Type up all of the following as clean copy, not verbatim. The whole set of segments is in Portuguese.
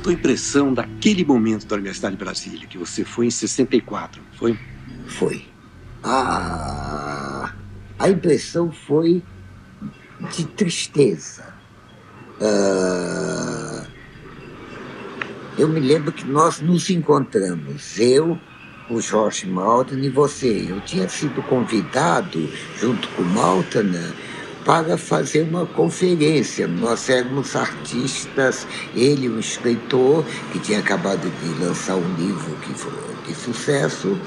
tua impressão daquele momento da Universidade de Brasília, que você foi em 64, não foi? Foi. A impressão foi de tristeza. Eu me lembro que nós nos encontramos, eu, o Jorge Maltner e você. Eu tinha sido convidado, junto com o Maltner, para fazer uma conferência. Nós éramos artistas, ele, um escritor, que tinha acabado de lançar um livro que foi de sucesso,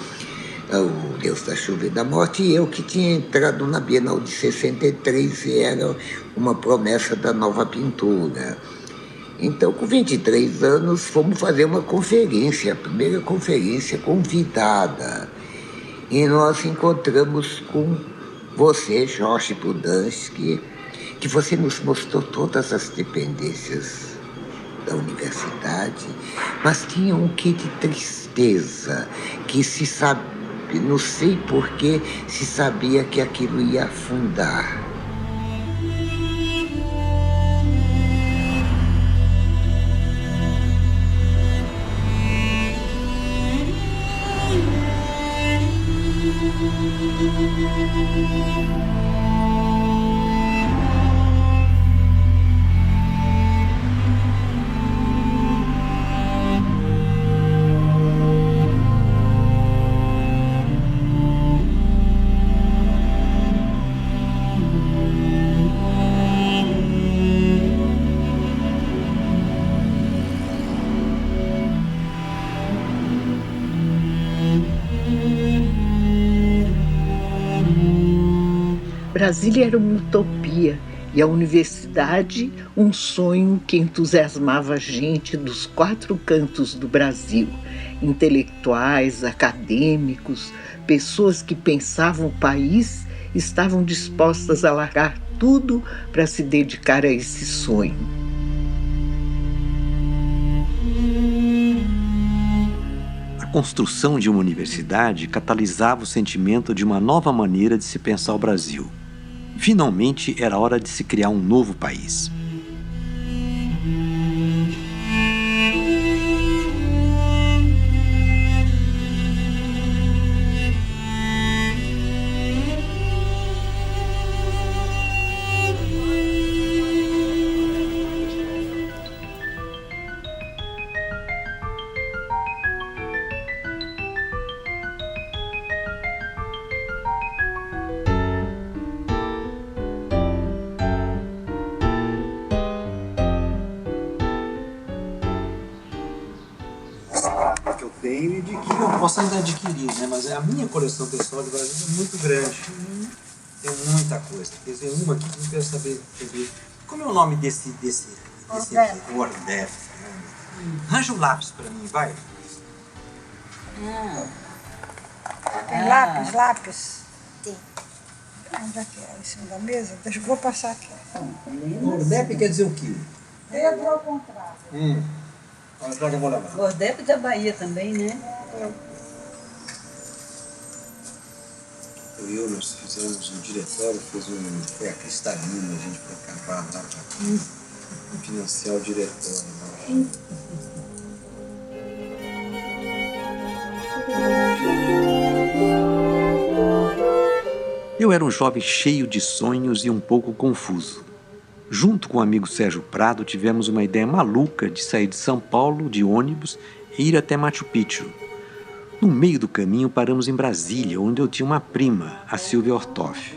O Deus da Chuva e da Morte, e eu que tinha entrado na Bienal de 63 e era uma promessa da nova pintura. Então, com 23 anos, fomos fazer uma conferência, a primeira conferência convidada. E nós encontramos com você, Jorge Budansky, que você nos mostrou todas as dependências da universidade, mas tinha um quê de tristeza, que se sabe, não sei porquê, se sabia que aquilo ia afundar. Brasília era uma utopia e a universidade um sonho que entusiasmava a gente dos 4 cantos do Brasil, intelectuais, acadêmicos, pessoas que pensavam o país estavam dispostas a largar tudo para se dedicar a esse sonho. A construção de uma universidade catalisava o sentimento de uma nova maneira de se pensar o Brasil. Finalmente era hora de se criar um novo país. E de que eu posso ainda adquirir, né? Mas a minha coleção pessoal de Brasil é muito grande. Tem muita coisa. Quer dizer, uma aqui que eu quero saber. Como é o nome desse aqui? Ordef. Arranja um lápis para mim, vai. Tem lápis? Tem. Onde é que é? Em cima da mesa? Deixa eu vou passar aqui. Ordef quer dizer o quê? Pedro ao contrário. Olha que eu vou levar. Ordep da Bahia também, né? Nós fizemos um diretório, foi a Cristalina, a gente foi acabar lá para financiar o diretório. Eu era um jovem cheio de sonhos e um pouco confuso. Junto com o amigo Sérgio Prado, tivemos uma ideia maluca de sair de São Paulo de ônibus e ir até Machu Picchu. No meio do caminho, paramos em Brasília, onde eu tinha uma prima, a Silvia Ortoff.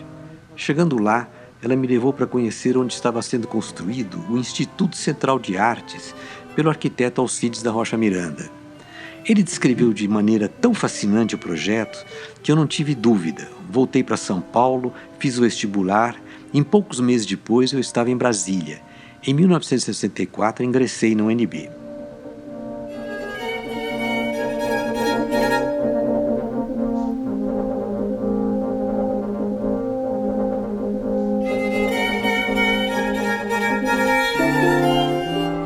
Chegando lá, ela me levou para conhecer onde estava sendo construído o Instituto Central de Artes pelo arquiteto Alcides da Rocha Miranda. Ele descreveu de maneira tão fascinante o projeto que eu não tive dúvida. Voltei para São Paulo, fiz o vestibular. Em poucos meses depois, eu estava em Brasília. Em 1964, ingressei no UNB.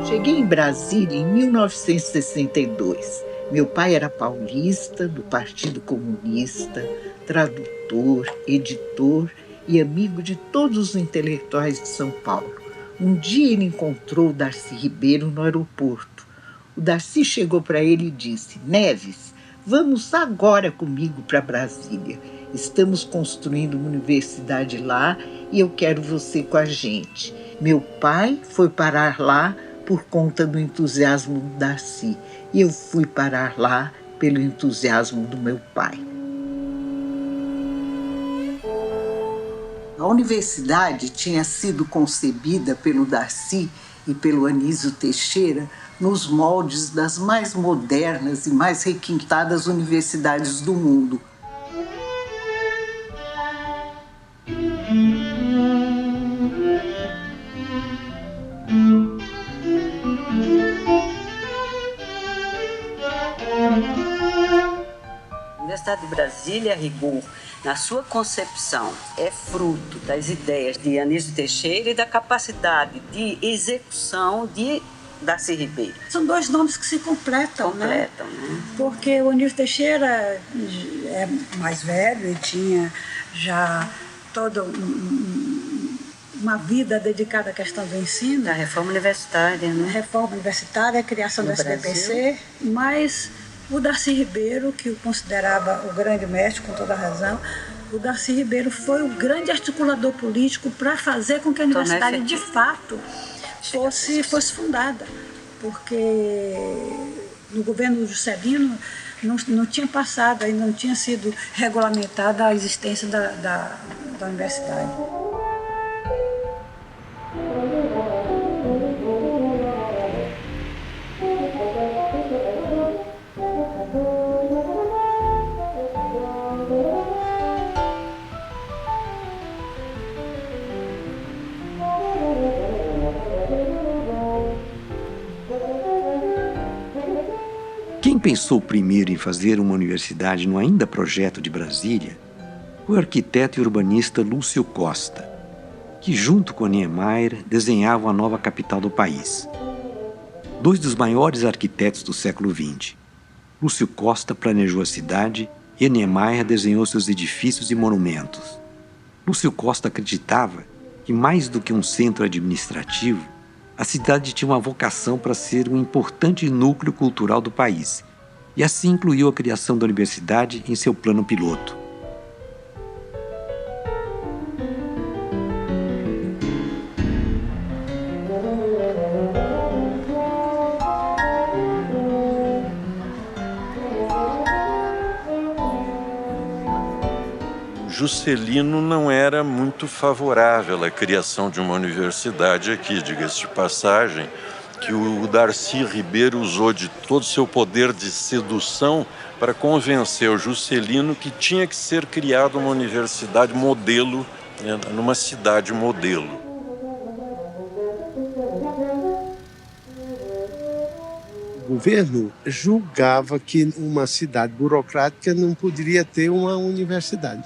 Cheguei em Brasília em 1962. Meu pai era paulista, do Partido Comunista, tradutor, editor e amigo de todos os intelectuais de São Paulo. Um dia ele encontrou Darcy Ribeiro no aeroporto. O Darcy chegou para ele e disse: Neves, vamos agora comigo para Brasília. Estamos construindo uma universidade lá e eu quero você com a gente. Meu pai foi parar lá por conta do entusiasmo do Darcy e eu fui parar lá pelo entusiasmo do meu pai. A universidade tinha sido concebida pelo Darcy e pelo Anísio Teixeira nos moldes das mais modernas e mais requintadas universidades do mundo. A Universidade de Brasília, a rigor, na sua concepção, é fruto das ideias de Anísio Teixeira e da capacidade de execução de Darcy Ribeiro. São dois nomes que se completam, né? Porque o Anísio Teixeira é mais velho e tinha já toda uma vida dedicada à questão do ensino. Da reforma universitária, né? Reforma universitária, a criação do SBPC, mas o Darcy Ribeiro, que o considerava o grande mestre, com toda razão, o Darcy Ribeiro foi o grande articulador político para fazer com que a universidade, de fato, fosse fundada. Porque no governo Juscelino não tinha passado, ainda não tinha sido regulamentada a existência da universidade. Quem pensou primeiro em fazer uma universidade no ainda projeto de Brasília foi o arquiteto e urbanista Lúcio Costa, que junto com Niemeyer desenhavam a nova capital do país. Dois dos maiores arquitetos do século XX. Lúcio Costa planejou a cidade e Niemeyer desenhou seus edifícios e monumentos. Lúcio Costa acreditava que, mais do que um centro administrativo, a cidade tinha uma vocação para ser um importante núcleo cultural do país, e assim incluiu a criação da universidade em seu plano piloto. Juscelino não era muito favorável à criação de uma universidade aqui, diga-se de passagem, que o Darcy Ribeiro usou de todo o seu poder de sedução para convencer o Juscelino que tinha que ser criada uma universidade modelo, numa cidade modelo. O governo julgava que uma cidade burocrática não poderia ter uma universidade.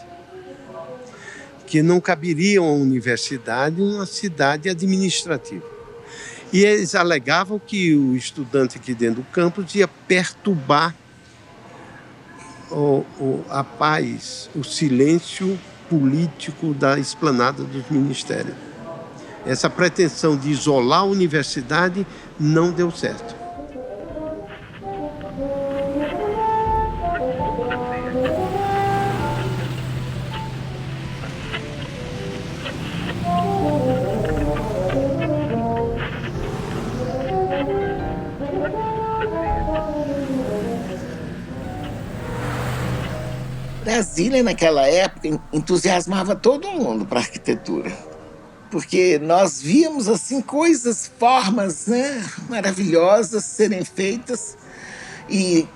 Que não caberia uma universidade em uma cidade administrativa. E eles alegavam que o estudante aqui dentro do campus ia perturbar a paz, o silêncio político da esplanada dos ministérios. Essa pretensão de isolar a universidade não deu certo. Brasília, naquela época, entusiasmava todo mundo para a arquitetura. Porque nós víamos assim coisas, formas, né, maravilhosas serem feitas e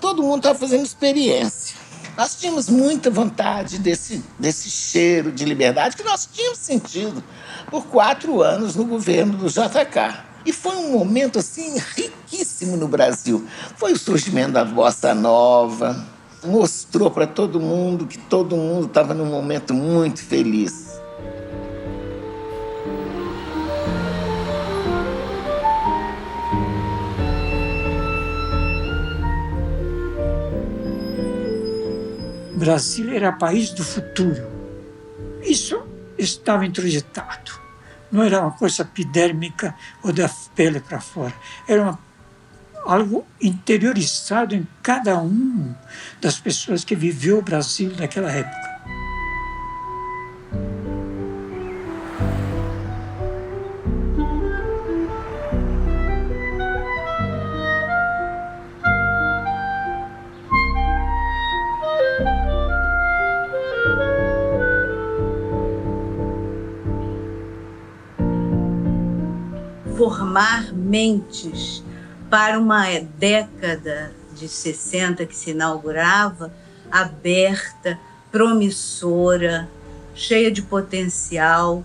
todo mundo estava fazendo experiência. Nós tínhamos muita vontade desse cheiro de liberdade que nós tínhamos sentido por 4 anos no governo do JK. E foi um momento assim riquíssimo no Brasil. Foi o surgimento da Bossa Nova, mostrou para todo mundo que todo mundo estava num momento muito feliz. Brasília era o país do futuro. Isso estava introjetado. Não era uma coisa epidérmica ou da pele para fora. Era algo interiorizado em cada um das pessoas que viveu o Brasil naquela época. Formar mentes para uma década de 60 que se inaugurava, aberta, promissora, cheia de potencial,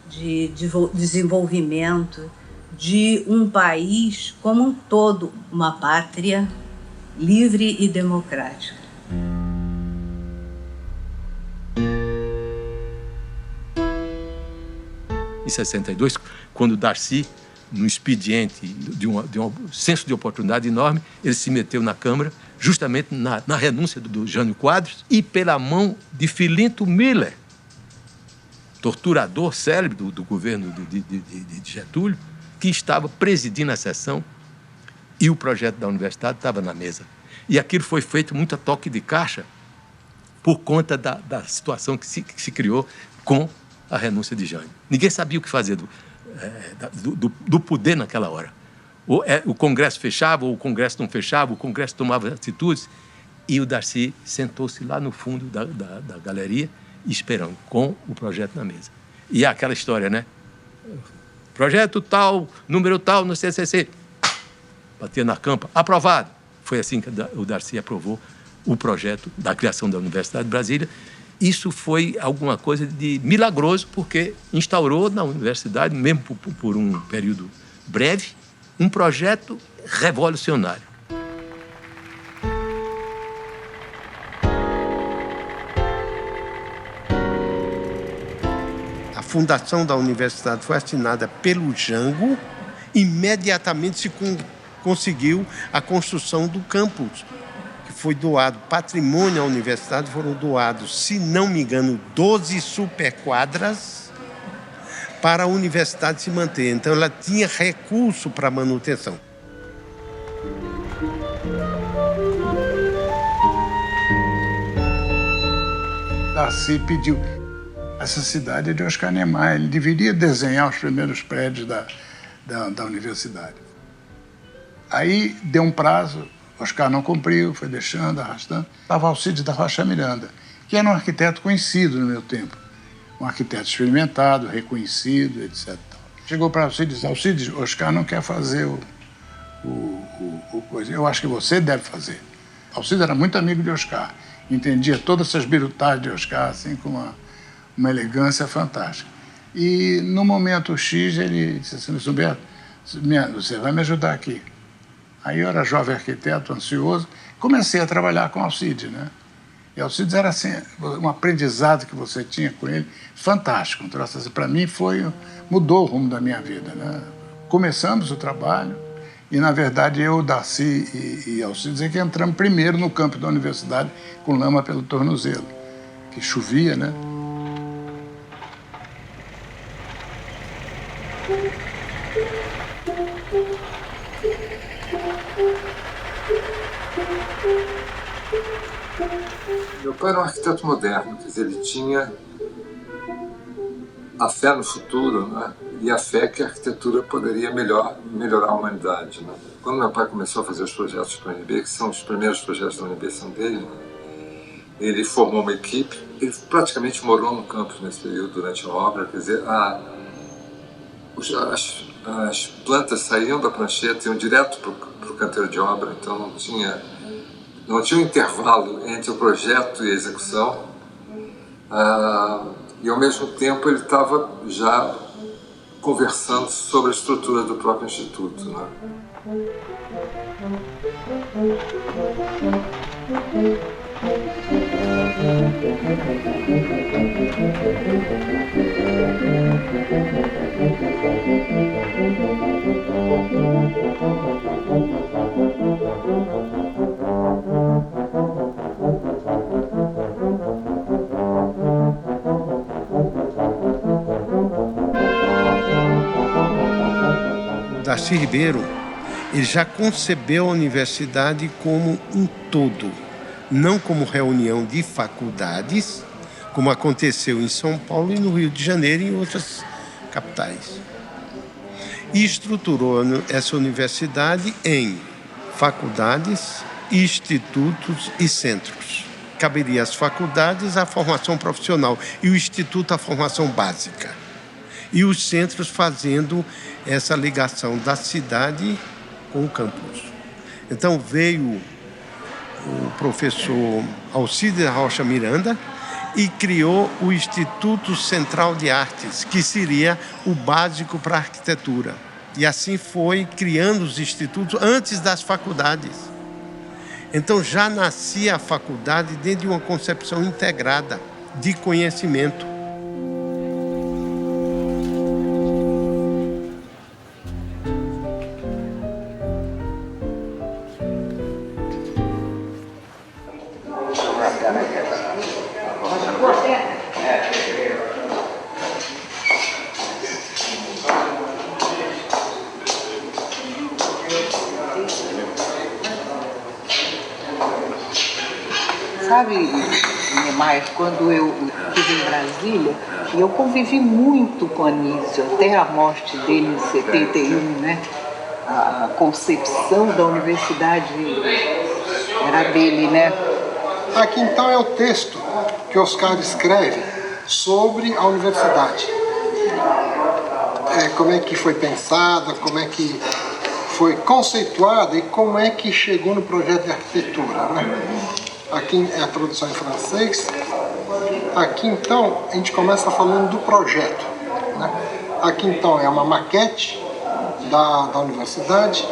de desenvolvimento, de um país como um todo, uma pátria livre e democrática. Em 62, quando Darcy, no expediente de um senso de oportunidade enorme, ele se meteu na Câmara, justamente na renúncia do Jânio Quadros, e pela mão de Filinto Miller, torturador célebre do governo de Getúlio, que estava presidindo a sessão, e o projeto da universidade estava na mesa. E aquilo foi feito muito a toque de caixa por conta da situação que se criou com a renúncia de Jânio. Ninguém sabia o que fazer do poder naquela hora. O Congresso fechava, ou o Congresso não fechava, o Congresso tomava atitudes, e o Darcy sentou-se lá no fundo da galeria, esperando, com o projeto na mesa. E aquela história, né? Projeto tal, número tal, no CCC. Batia na campa, aprovado. Foi assim que o Darcy aprovou o projeto da criação da Universidade de Brasília. Isso foi alguma coisa de milagroso, porque instaurou na universidade, mesmo por um período breve, um projeto revolucionário. A fundação da universidade foi assinada pelo Jango, imediatamente se conseguiu a construção do campus, que foi doado, patrimônio à universidade, foram doados, se não me engano, 12 superquadras para a universidade se manter. Então, ela tinha recurso para manutenção. Darcy pediu: essa cidade é de Oscar Niemeyer, ele deveria desenhar os primeiros prédios da universidade. Aí deu um prazo, Oscar não cumpriu, foi deixando, arrastando. Estava Alcides da Rocha Miranda, que era um arquiteto conhecido no meu tempo, um arquiteto experimentado, reconhecido, etc. Chegou para Alcides e disse: Alcides, Oscar não quer fazer o coisa. Eu acho que você deve fazer. Alcides era muito amigo de Oscar, entendia todas essas birutagens de Oscar assim, com uma elegância fantástica. E no momento X ele disse assim: Humberto, você vai me ajudar aqui. Aí eu era jovem arquiteto, ansioso, comecei a trabalhar com Alcides, né? E Alcides era assim, um aprendizado que você tinha com ele, fantástico. Um troço assim, para mim mudou o rumo da minha vida, né? Começamos o trabalho e, na verdade, eu, Darcy e Alcides é que entramos primeiro no campo da universidade com lama pelo tornozelo, que chovia, né? Meu pai era um arquiteto moderno, quer dizer, ele tinha a fé no futuro, né? E a fé que a arquitetura poderia melhorar a humanidade. Né? Quando meu pai começou a fazer os projetos para a UNB, que são os primeiros projetos da UNB são dele, né? Ele formou uma equipe, ele praticamente morou no campus nesse período durante a obra, quer dizer, as plantas saíam da prancheta e iam direto para o canteiro de obra, então não tinha um intervalo entre o projeto e a execução, e ao mesmo tempo ele estava já conversando sobre a estrutura do próprio instituto, né? Darcy Ribeiro Ele já concebeu a universidade como um todo, não como reunião de faculdades, como aconteceu em São Paulo e no Rio de Janeiro e em outras capitais. E estruturou essa universidade em faculdades, institutos e centros. Caberia às faculdades a formação profissional e o instituto a formação básica. E os centros fazendo essa ligação da cidade com o campus. Então veio o professor Alcides Rocha Miranda e criou o Instituto Central de Artes, que seria o básico para a arquitetura. E assim foi criando os institutos antes das faculdades. Então já nascia a faculdade dentro de uma concepção integrada de conhecimento. Sabe, Niemeyer, quando eu estive em Brasília, eu convivi muito com Anísio, até a morte dele em 71, né? A concepção da universidade era dele, né? Aqui então é o texto que Oscar escreve sobre a universidade. Como é que foi pensada, como é que foi conceituada e como é que chegou no projeto de arquitetura, né? Aqui é a tradução em francês. Aqui então a gente começa falando do projeto, né? Aqui então é uma maquete da universidade.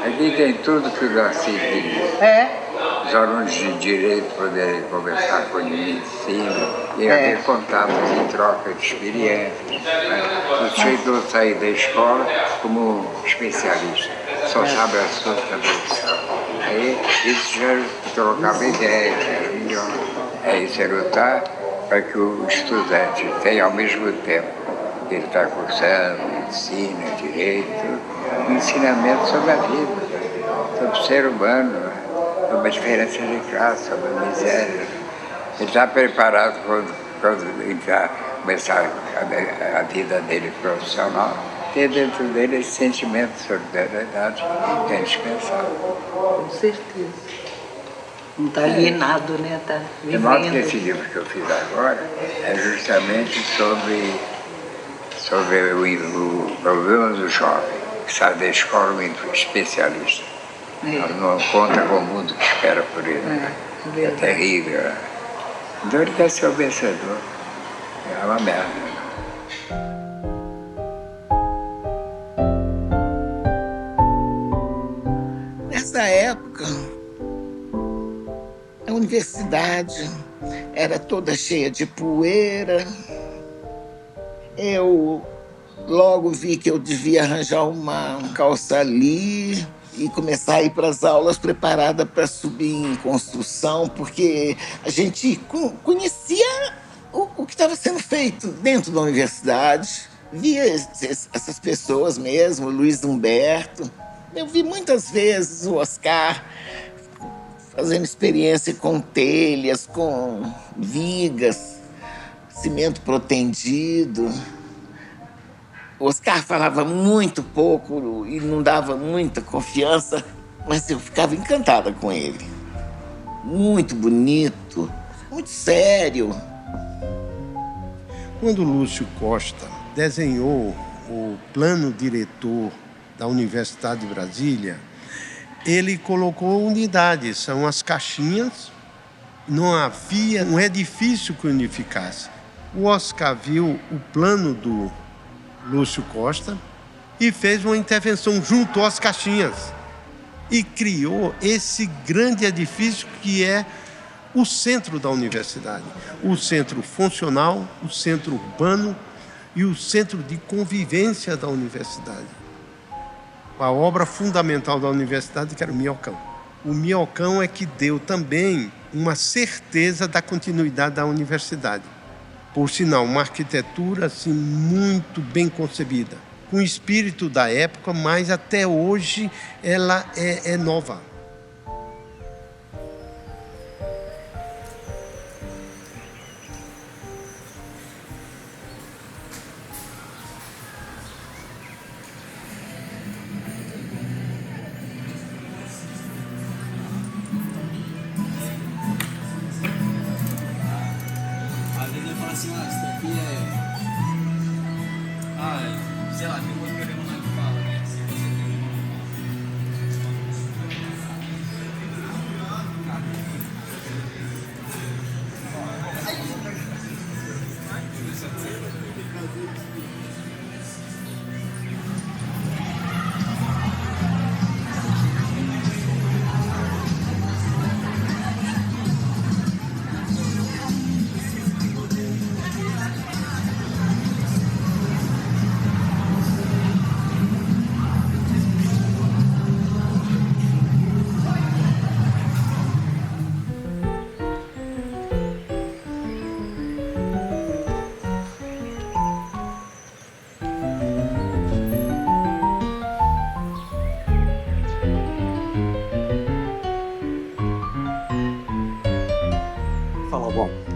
Aqui tem tudo que o Darcy queria. Os alunos de direito poderem conversar com ele em cima e haver contatos em troca de experiências. Né? O sujeito sair da escola como especialista, só sabe a sua tradução. Aí isso já trocava ideias, era melhor. Isso é lutar para que o estudante tenha ao mesmo tempo que ele está cursando medicina, direito, um ensinamento sobre a vida, sobre o ser humano, sobre a diferença de classe, sobre a miséria. Ele está preparado quando ele vai começar a vida dele profissional, ter dentro dele esse sentimento de solidariedade que é indispensável. Com certeza. Não está alienado, né? Está vivendo. De modo que esse livro que eu fiz agora é justamente sobre o problema do jovem, que sai da escola um especialista. Não conta com o mundo que espera por ele. É terrível. Né? Então ele quer ser o vencedor. É uma merda. Nessa época, a universidade era toda cheia de poeira. Eu logo vi que eu devia arranjar uma calça ali e começar a ir para as aulas preparada para subir em construção, porque a gente conhecia o que estava sendo feito dentro da universidade. Via essas pessoas mesmo, Luiz Humberto. Eu vi muitas vezes o Oscar fazendo experiência com telhas, com vigas, cimento protendido. O Oscar falava muito pouco e não dava muita confiança, mas eu ficava encantada com ele. Muito bonito, muito sério. Quando Lúcio Costa desenhou o plano diretor da Universidade de Brasília, ele colocou unidades, são as caixinhas, não havia um edifício que unificasse. O Oscar viu o plano do Lúcio Costa e fez uma intervenção junto às caixinhas e criou esse grande edifício que é o centro da universidade, o centro funcional, o centro urbano e o centro de convivência da universidade. A obra fundamental da universidade, que era o Minhocão. O Minhocão é que deu também uma certeza da continuidade da universidade. Por sinal, uma arquitetura assim, muito bem concebida, com o espírito da época, mas até hoje ela é nova. Assim, isso daqui sei lá, tem um outro programa lá que fala, né? Se você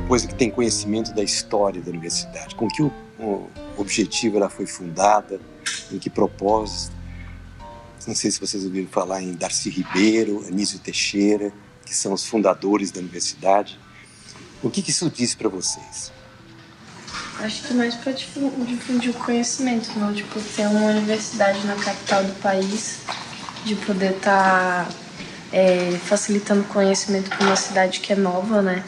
coisa que tem conhecimento da história da universidade, com que o objetivo ela foi fundada, em que propósito. Não sei se vocês ouviram falar em Darcy Ribeiro, Anísio Teixeira, que são os fundadores da universidade. O que isso diz para vocês? Acho que mais para difundir o conhecimento, não? Tipo, ter uma universidade na capital do país, de poder estar facilitando o conhecimento para uma cidade que é nova, né?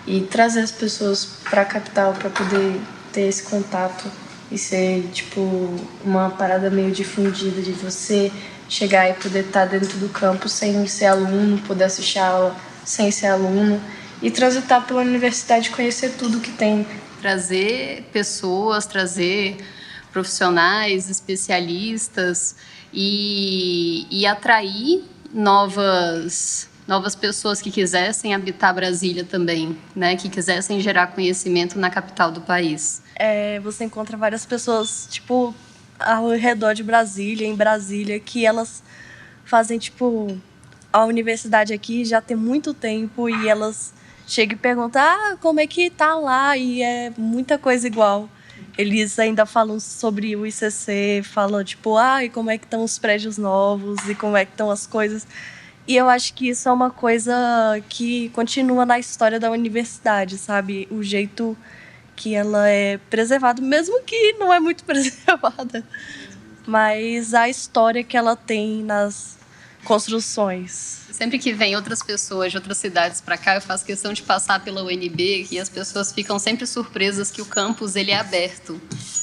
E trazer as pessoas para a capital para poder ter esse contato e ser, tipo, uma parada meio difundida de você chegar e poder estar dentro do campus sem ser aluno, poder assistir a aula sem ser aluno e transitar pela universidade, conhecer tudo que tem. Trazer pessoas, trazer profissionais, especialistas e atrair novas pessoas que quisessem habitar Brasília também, né? Que quisessem gerar conhecimento na capital do país. Você encontra várias pessoas, tipo, ao redor de Brasília, em Brasília, que elas fazem, tipo, a universidade aqui já tem muito tempo e elas chegam e perguntam, como é que tá lá? E é muita coisa igual. Eles ainda falam sobre o ICC, falam, tipo, e como é que estão os prédios novos e como é que estão as coisas. E eu acho que isso é uma coisa que continua na história da universidade, sabe? O jeito que ela é preservada, mesmo que não é muito preservada. Mas a história que ela tem nas construções. Sempre que vem outras pessoas de outras cidades para cá, eu faço questão de passar pela UNB e as pessoas ficam sempre surpresas que o campus ele é aberto,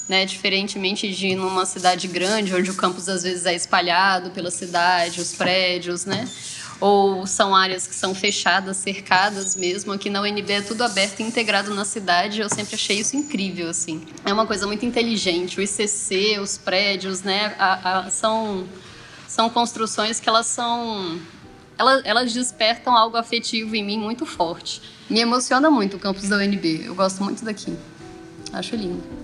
né? Diferentemente de numa cidade grande, onde o campus às vezes é espalhado pela cidade, os prédios, né? Ou são áreas que são fechadas, cercadas mesmo. Aqui na UNB é tudo aberto e integrado na cidade. Eu sempre achei isso incrível, assim. É uma coisa muito inteligente. O ICC, os prédios, né? São construções que elas despertam algo afetivo em mim muito forte. Me emociona muito o campus da UNB. Eu gosto muito daqui. Acho lindo.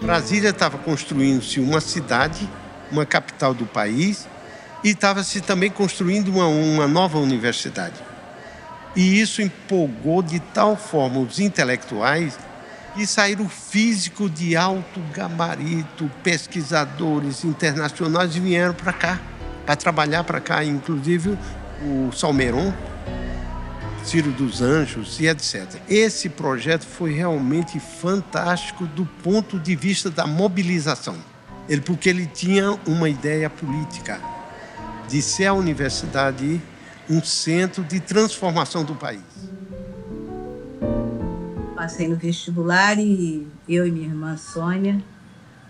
Brasília estava construindo-se uma cidade, uma capital do país, e estava-se também construindo uma nova universidade. E isso empolgou de tal forma os intelectuais que saíram físicos de alto gabarito, pesquisadores internacionais e vieram para cá, para trabalhar para cá, inclusive o Salmeron, Ciro dos Anjos e etc. Esse projeto foi realmente fantástico do ponto de vista da mobilização. Porque ele tinha uma ideia política de ser a universidade um centro de transformação do país. Passei no vestibular e eu e minha irmã Sônia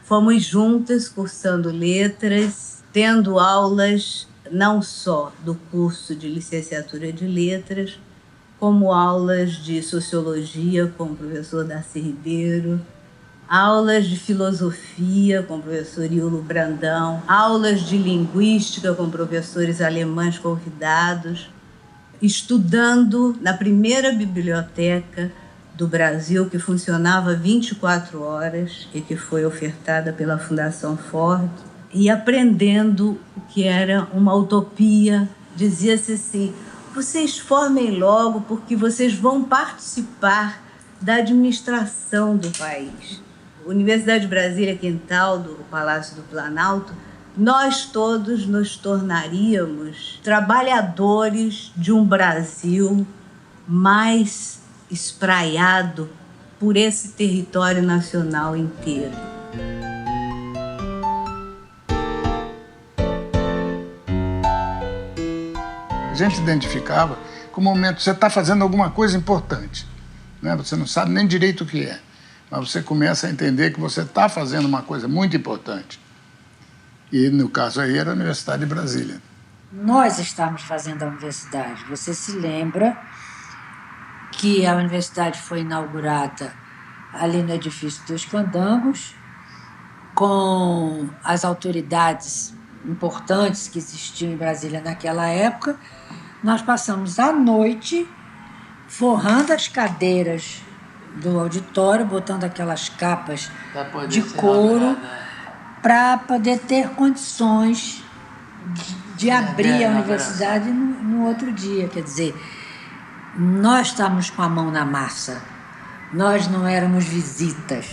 fomos juntas cursando letras, tendo aulas não só do curso de licenciatura de letras, como aulas de sociologia com o professor Darcy Ribeiro, aulas de filosofia com o professor Iulo Brandão, aulas de linguística com professores alemães convidados, estudando na primeira biblioteca do Brasil, que funcionava 24 horas e que foi ofertada pela Fundação Ford, e aprendendo o que era uma utopia. Dizia-se assim: vocês formem logo porque vocês vão participar da administração do país. Universidade de Brasília, quintal do Palácio do Planalto, nós todos nos tornaríamos trabalhadores de um Brasil mais espraiado por esse território nacional inteiro. A gente identificava como um momento, você está fazendo alguma coisa importante, né? Você não sabe nem direito o que é, mas você começa a entender que você está fazendo uma coisa muito importante. E, no caso aí, era a Universidade de Brasília. Nós estávamos fazendo a universidade. Você se lembra que a universidade foi inaugurada ali no edifício dos Candangos, com as autoridades importantes que existiam em Brasília naquela época. Nós passamos a noite forrando as cadeiras do auditório, botando aquelas capas de couro para poder ter condições de abrir a universidade no outro dia. Quer dizer, nós estávamos com a mão na massa, nós não éramos visitas.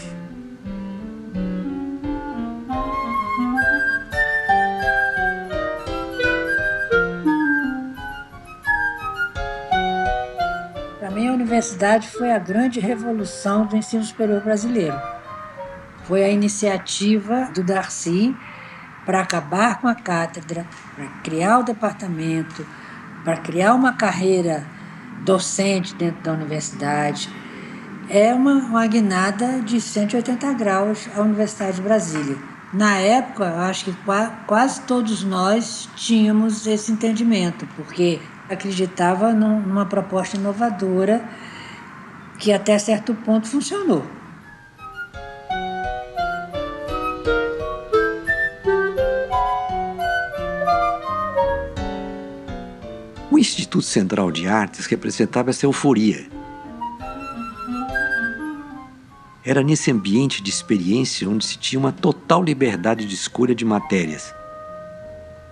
Para mim, a universidade foi a grande revolução do ensino superior brasileiro. Foi a iniciativa do Darcy para acabar com a cátedra, para criar o departamento, para criar uma carreira docente dentro da universidade. É uma guinada de 180 graus à Universidade de Brasília. Na época, eu acho que quase todos nós tínhamos esse entendimento, porque acreditava numa proposta inovadora que até certo ponto funcionou. O Instituto Central de Artes representava essa euforia. Era nesse ambiente de experiência onde se tinha uma total liberdade de escolha de matérias.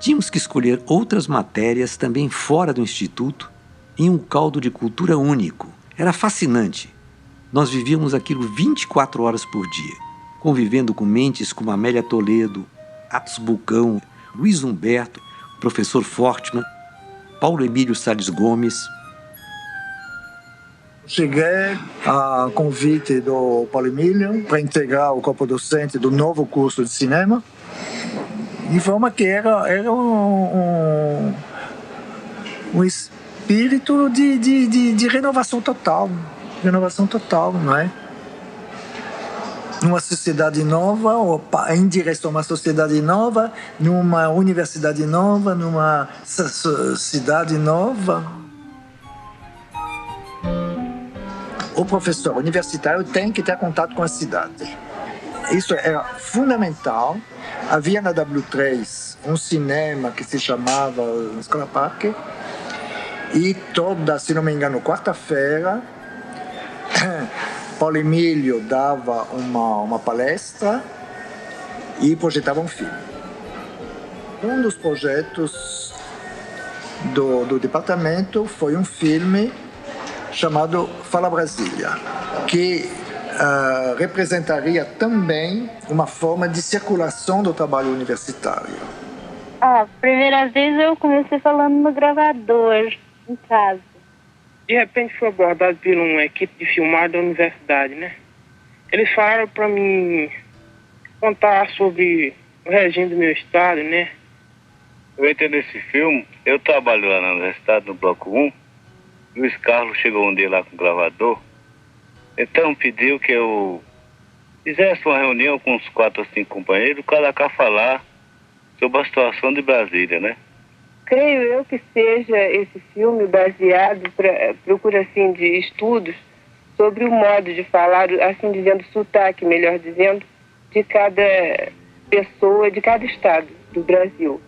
Tínhamos que escolher outras matérias também fora do Instituto, em um caldo de cultura único. Era fascinante. Nós vivíamos aquilo 24 horas por dia, convivendo com mentes como Amélia Toledo, Atos Bulcão, Luiz Humberto, professor Fortman, Paulo Emílio Salles Gomes. Cheguei a convite do Paulo Emílio para integrar o corpo docente do novo curso de cinema, de forma que era um espírito de renovação total, não é? Numa sociedade nova, ou em direção a uma sociedade nova, numa universidade nova, numa cidade nova. O professor universitário tem que ter contato com a cidade. Isso era fundamental. Havia na W3 um cinema que se chamava Escola Parque, e toda, se não me engano, quarta-feira, Paulo Emílio dava uma palestra e projetava um filme. Um dos projetos do departamento foi um filme chamado Fala Brasília, que representaria também uma forma de circulação do trabalho universitário. Primeira vez eu comecei falando no gravador, em casa. De repente fui abordado por uma equipe de filmagem da universidade, né? Eles falaram para mim contar sobre o regime do meu estado, né? Eu entrei nesse filme, eu trabalho lá na universidade, no bloco 1. Luiz Carlos chegou um dia lá com o gravador, então pediu que eu fizesse uma reunião com uns 4 ou 5 companheiros, cada cá falar sobre a situação de Brasília, né? Creio eu que seja esse filme baseado, procura assim, de estudos sobre o modo de falar, assim dizendo, sotaque, melhor dizendo, de cada pessoa, de cada estado do Brasil.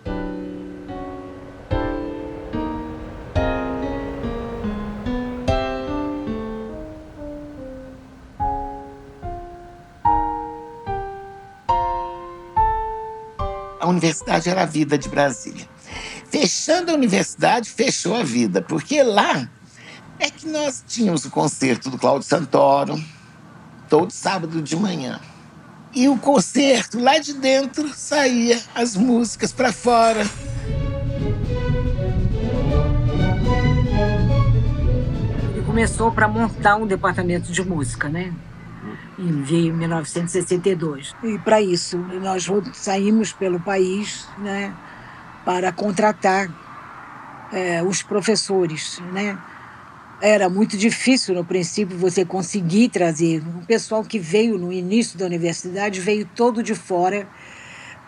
A universidade era a vida de Brasília. Fechando a universidade, fechou a vida, porque lá é que nós tínhamos o concerto do Cláudio Santoro, todo sábado de manhã. E o concerto, lá de dentro, saía as músicas para fora. Ele começou para montar um departamento de música, né? Em 1962. E para isso, nós saímos pelo país, né, para contratar os professores, né? Era muito difícil, no princípio, você conseguir trazer. O pessoal que veio no início da universidade veio todo de fora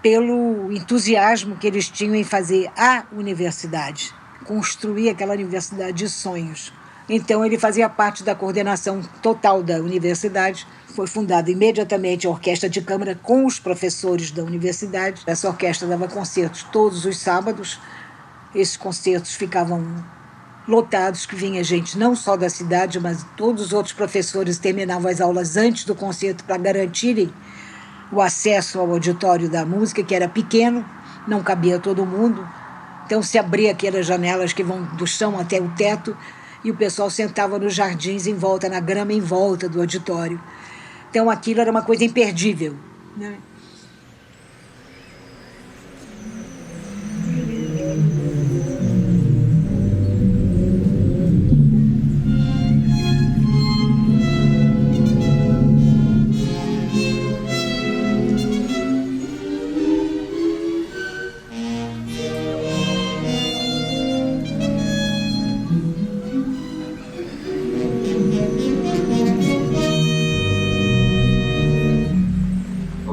pelo entusiasmo que eles tinham em fazer a universidade, construir aquela universidade de sonhos. Então, ele fazia parte da coordenação total da universidade. Foi fundada imediatamente a Orquestra de Câmara com os professores da universidade. Essa orquestra dava concertos todos os sábados. Esses concertos ficavam lotados, que vinha gente não só da cidade, mas todos os outros professores terminavam as aulas antes do concerto para garantirem o acesso ao auditório da música, que era pequeno, não cabia todo mundo. Então, se abria aquelas janelas que vão do chão até o teto, e o pessoal sentava nos jardins em volta, na grama em volta do auditório. Então aquilo era uma coisa imperdível, né?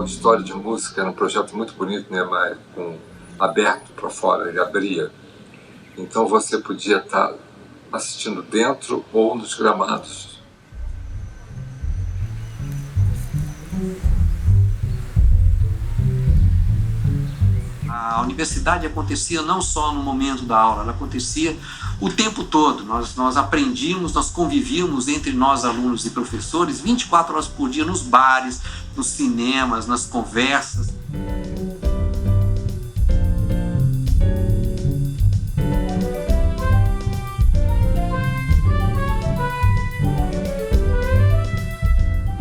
História de música era um projeto muito bonito, né, mas aberto para fora, ele abria. Então você podia estar assistindo dentro ou nos gramados. A universidade acontecia não só no momento da aula, ela acontecia o tempo todo. Nós aprendíamos, nós convivíamos entre nós, alunos e professores, 24 horas por dia, nos bares, nos cinemas, nas conversas.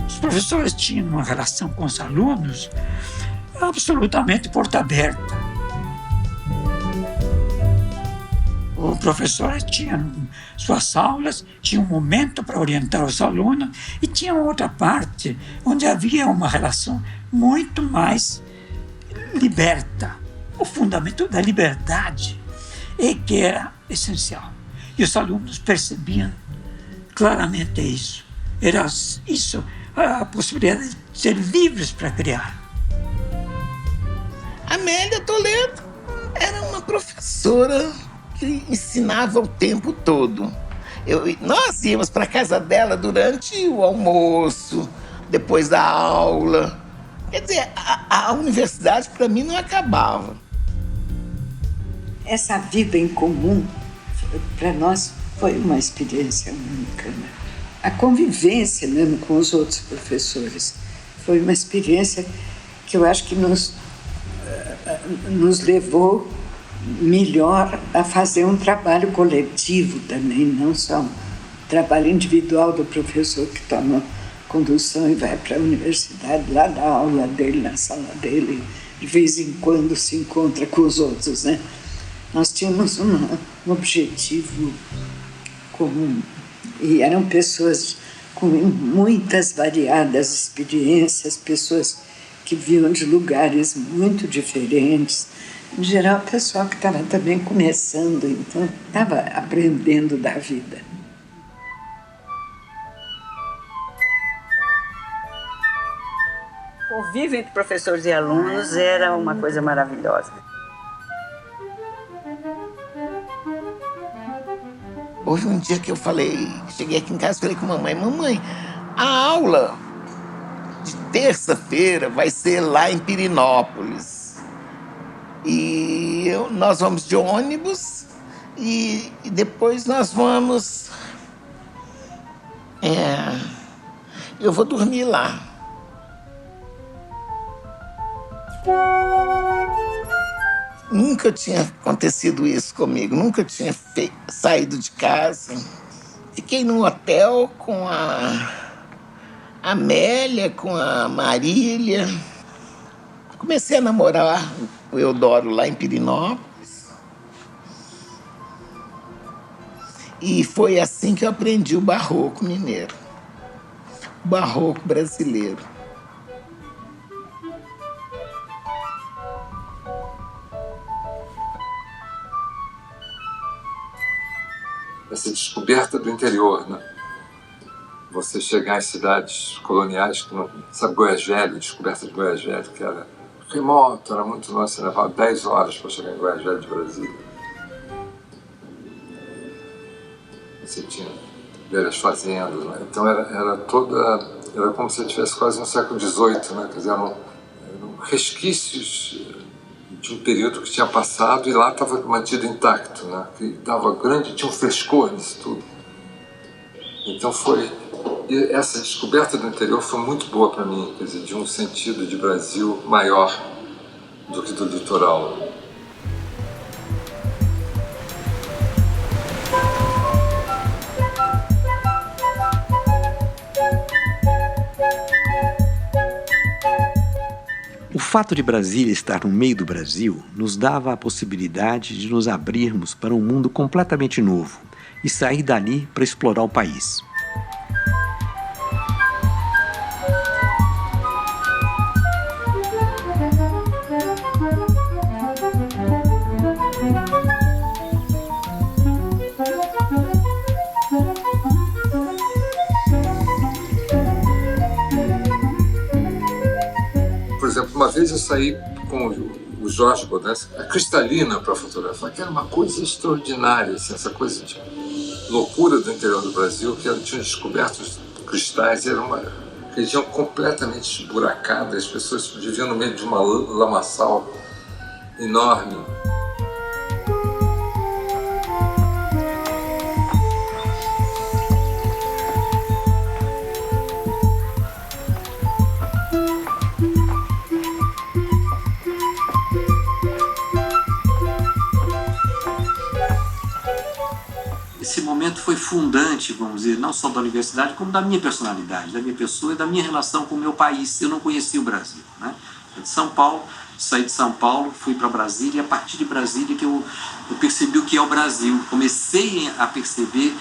Os professores tinham uma relação com os alunos absolutamente porta aberta. O professor tinha suas aulas, tinha um momento para orientar os alunos e tinha outra parte onde havia uma relação muito mais liberta. O fundamento da liberdade é que era essencial. E os alunos percebiam claramente isso. Era isso, a possibilidade de ser livres para criar. Amélia Toledo era uma professora que ensinava o tempo todo. Nós íamos para a casa dela durante o almoço, depois da aula. Quer dizer, a universidade para mim não acabava. Essa vida em comum, para nós, foi uma experiência única, né? A convivência mesmo com os outros professores foi uma experiência que eu acho que nos levou melhor a fazer um trabalho coletivo também, não só um trabalho individual do professor que toma condução e vai para a universidade, lá na aula dele, na sala dele, de vez em quando se encontra com os outros, né? Nós tínhamos um objetivo comum e eram pessoas com muitas variadas experiências, pessoas que vinham de lugares muito diferentes. Em geral, o pessoal que estava também começando, então estava aprendendo da vida. O convívio entre professores e alunos era uma coisa maravilhosa. Houve um dia que eu cheguei aqui em casa e falei com a mamãe, mamãe, a aula de terça-feira vai ser lá em Pirenópolis. E nós vamos de ônibus e depois nós vamos... eu vou dormir lá. Nunca tinha acontecido isso comigo, nunca tinha saído de casa. Fiquei num hotel com a Amélia, com a Marília. Comecei a namorar o Eudoro lá em Pirenópolis. E foi assim que eu aprendi o barroco mineiro, o barroco brasileiro. Essa descoberta do interior, né? Você chegar em cidades coloniais, que não, sabe, Goiás Velho, descoberta de Goiás Velho, que era remoto, era muito longe, você levava 10 horas para chegar em Goiás Velho de Brasília. Você tinha velhas fazendas, né? Então era como se tivesse quase no século XVIII, né? Quer dizer, eram resquícios de um período que tinha passado e lá estava mantido intacto, né? Que tinha um frescor nisso tudo. Então essa descoberta do interior foi muito boa para mim, quer dizer, de um sentido de Brasil maior do que do litoral. O fato de Brasília estar no meio do Brasil nos dava a possibilidade de nos abrirmos para um mundo completamente novo e sair dali para explorar o país. Por exemplo, uma vez eu saí com o Jorge Bodanski, a Cristalina, para fotografar, que era uma coisa extraordinária, assim, essa coisa de loucura do interior do Brasil, que tinham descoberto os cristais, era uma região completamente esburacada, as pessoas viviam no meio de uma lamaçal enorme. Esse momento foi fundante, vamos dizer, não só da universidade, como da minha personalidade, da minha pessoa e da minha relação com o meu país. Eu não conhecia o Brasil, né? Eu de São Paulo, saí de São Paulo, fui para Brasília, e a partir de Brasília que eu percebi o que é o Brasil. Comecei a perceber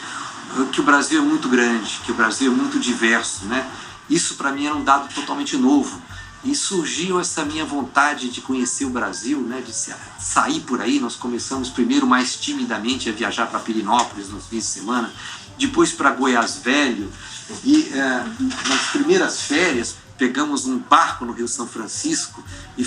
que o Brasil é muito grande, que o Brasil é muito diverso, né? Isso para mim era um dado totalmente novo. E surgiu essa minha vontade de conhecer o Brasil, né, de sair por aí. Nós começamos primeiro mais timidamente a viajar para Pirenópolis nos fins de semana, depois para Goiás Velho. E nas primeiras férias pegamos um barco no Rio São Francisco e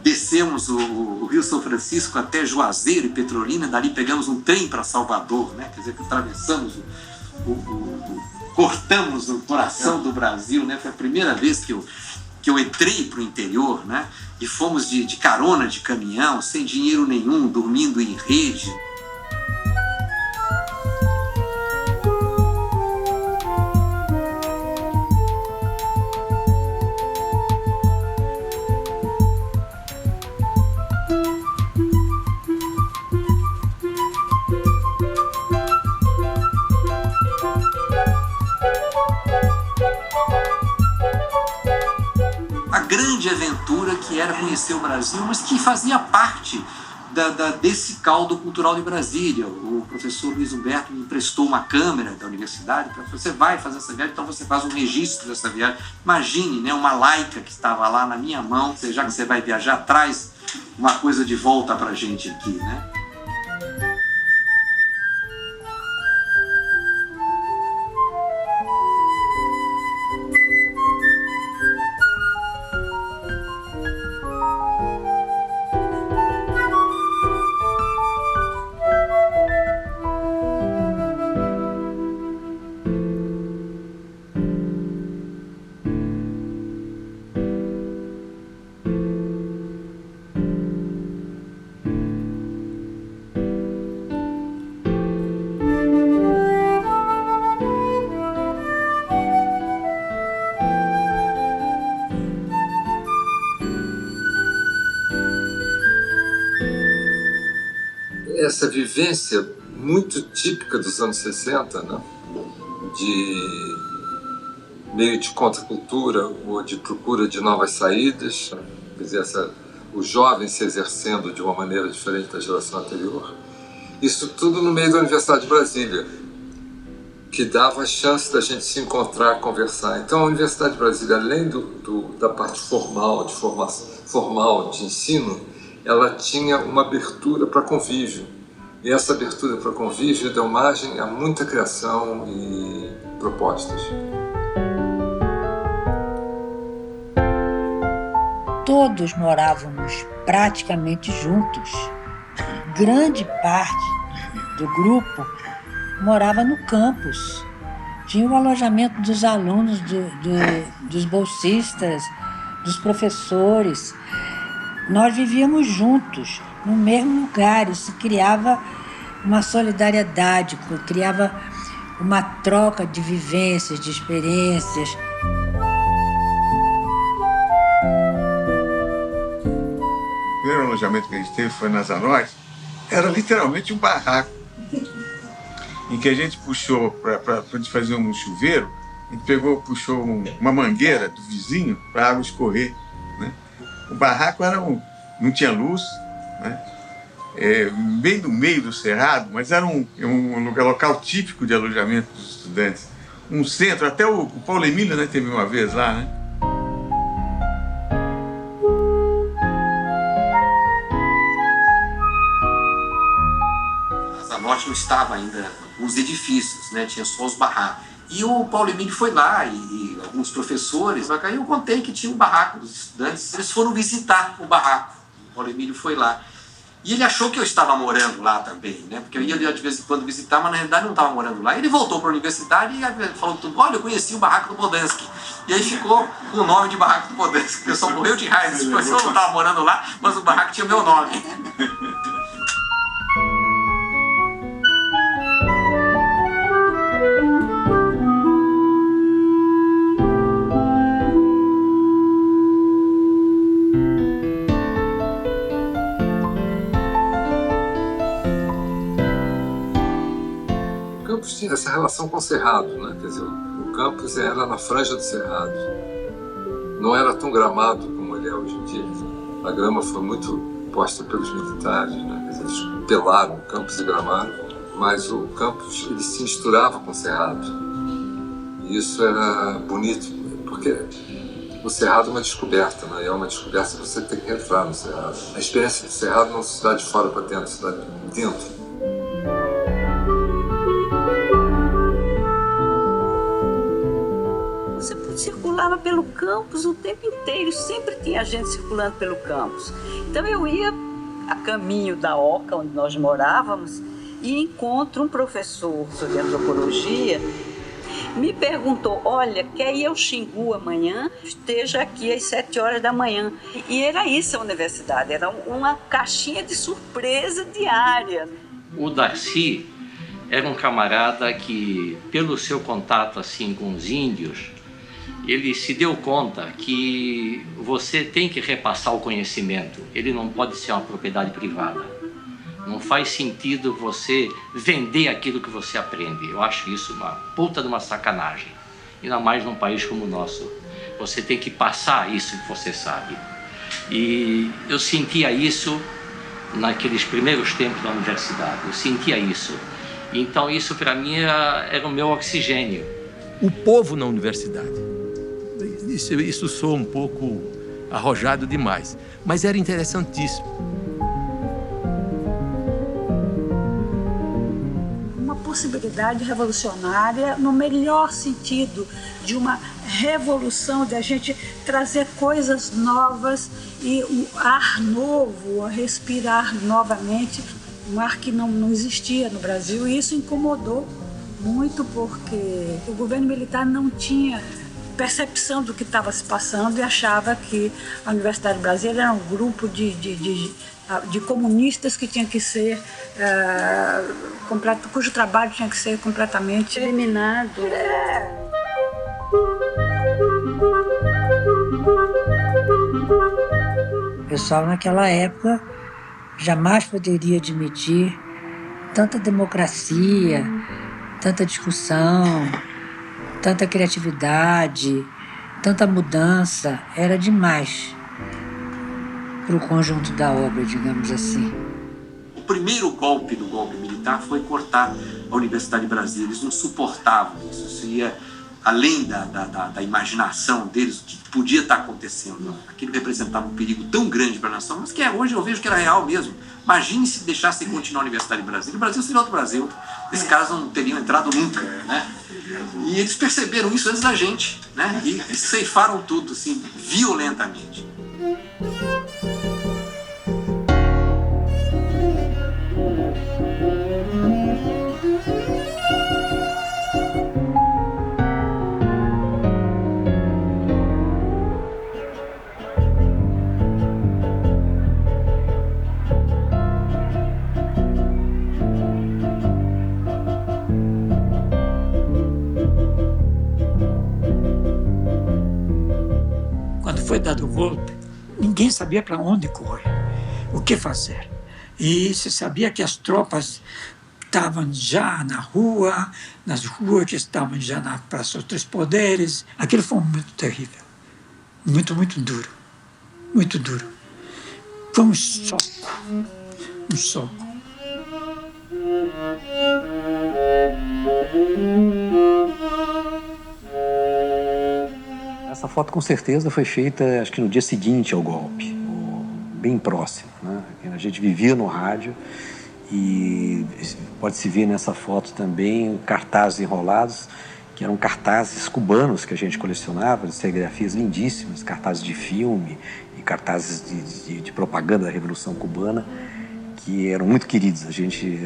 descemos o Rio São Francisco até Juazeiro e Petrolina. Dali pegamos um trem para Salvador, né, quer dizer que atravessamos cortamos o coração do Brasil, né? Foi a primeira vez que eu entrei para o interior, né? E fomos de carona de caminhão, sem dinheiro nenhum, dormindo em rede. Aventura que era conhecer o Brasil, mas que fazia parte desse caldo cultural de Brasília. O professor Luiz Humberto me emprestou uma câmera da universidade para você vai fazer essa viagem, então você faz um registro dessa viagem. Imagine, né, uma Leica que estava lá na minha mão, já que você vai viajar, traz uma coisa de volta para a gente aqui, né? essa vivência muito típica dos anos 60, né? De meio de contracultura ou de procura de novas saídas, quer dizer, os jovens se exercendo de uma maneira diferente da geração anterior. Isso tudo no meio da Universidade de Brasília, que dava a chance da gente se encontrar, conversar. Então a Universidade de Brasília, além da parte formal, de ensino, ela tinha uma abertura para convívio. E essa abertura para convívio deu margem a muita criação e propostas. Todos morávamos praticamente juntos. Grande parte do grupo morava no campus. Tinha o alojamento dos alunos, dos bolsistas, dos professores. Nós vivíamos juntos, no mesmo lugar. Isso criava uma solidariedade, criava uma troca de vivências, de experiências. O primeiro alojamento que a gente teve foi na Zanóis. Era literalmente um barraco, em que a gente puxou, para a gente fazer um chuveiro, a gente puxou uma mangueira do vizinho para a água escorrer, né? O barraco não tinha luz, né? Bem no meio do cerrado, mas era um local típico de alojamento dos estudantes. Um centro, até o Paulo Emílio, né, teve uma vez lá, né? A Norte não estava ainda os edifícios, né? Tinha só os barracos. E o Paulo Emílio foi lá e alguns professores, aí eu contei que tinha um barraco dos estudantes. Eles foram visitar o barraco. O Paulo Emílio foi lá. E ele achou que eu estava morando lá também, né? Porque eu ia de vez em quando visitar, mas na realidade não estava morando lá. Ele voltou para a universidade e falou tudo: olha, eu conheci o barraco do Bodansky. E aí ficou com o nome de barraco do Bodansky. O pessoal morreu de raiva. Esse professor não estava morando lá, mas o barraco tinha o meu nome. O campus tinha essa relação com o Cerrado, né? Quer dizer, o campus era na franja do Cerrado. Não era tão gramado como ele é hoje em dia. A grama foi muito posta pelos militares, né? Quer dizer, eles pelaram o campus e gramaram, mas o campus ele se misturava com o Cerrado. E isso era bonito, porque o Cerrado é uma descoberta, né? É uma descoberta que você tem que entrar no Cerrado. A experiência do Cerrado não se dá de fora para dentro, se dá de dentro. Você circulava pelo campus o tempo inteiro, sempre tinha gente circulando pelo campus. Então eu ia a caminho da Oca, onde nós morávamos, e encontro um professor de antropologia, me perguntou: olha, quer ir ao Xingu amanhã? Esteja aqui às 7 horas da manhã. E era isso a universidade, era uma caixinha de surpresa diária. O Darcy era um camarada que, pelo seu contato assim com os índios, ele se deu conta que você tem que repassar o conhecimento. Ele não pode ser uma propriedade privada. Não faz sentido você vender aquilo que você aprende. Eu acho isso uma puta de uma sacanagem. Ainda mais num país como o nosso. Você tem que passar isso que você sabe. E eu sentia isso naqueles primeiros tempos da universidade. Eu sentia isso. Então isso para mim era o meu oxigênio. O povo na universidade. Isso soa um pouco arrojado demais, mas era interessantíssimo. Uma possibilidade revolucionária no melhor sentido, de uma revolução, de a gente trazer coisas novas e um ar novo, a respirar novamente, um ar que não existia no Brasil, e isso incomodou muito porque o governo militar não tinha percepção do que estava se passando e achava que a Universidade de Brasília era um grupo de comunistas que tinha que ser cujo trabalho tinha que ser completamente eliminado. O pessoal naquela época jamais poderia admitir tanta democracia, tanta discussão, tanta criatividade, tanta mudança. Era demais para o conjunto da obra, digamos assim. O primeiro golpe do golpe militar foi cortar a Universidade de Brasília. Eles não suportavam isso. Isso ia além da imaginação deles, o que podia estar acontecendo. Aquilo representava um perigo tão grande para a nação, mas que hoje eu vejo que era real mesmo. Imagine se deixassem continuar a Universidade de Brasília. O Brasil seria outro Brasil. Esses caras não teriam entrado nunca, né? E eles perceberam isso antes da gente, né? E ceifaram tudo, assim, violentamente. Foi dado o golpe, ninguém sabia para onde correr, o que fazer. E se sabia que as tropas estavam já na rua, nas ruas que estavam já na Praça dos Três Poderes. Aquilo foi muito terrível, muito, muito duro, muito duro. Foi um soco, um soco. Essa foto com certeza foi feita, acho que no dia seguinte ao golpe, bem próximo, né? A gente vivia no rádio e pode-se ver nessa foto também cartazes enrolados, que eram cartazes cubanos que a gente colecionava, de serigrafias lindíssimas, cartazes de filme e cartazes de propaganda da Revolução Cubana, que eram muito queridos. A gente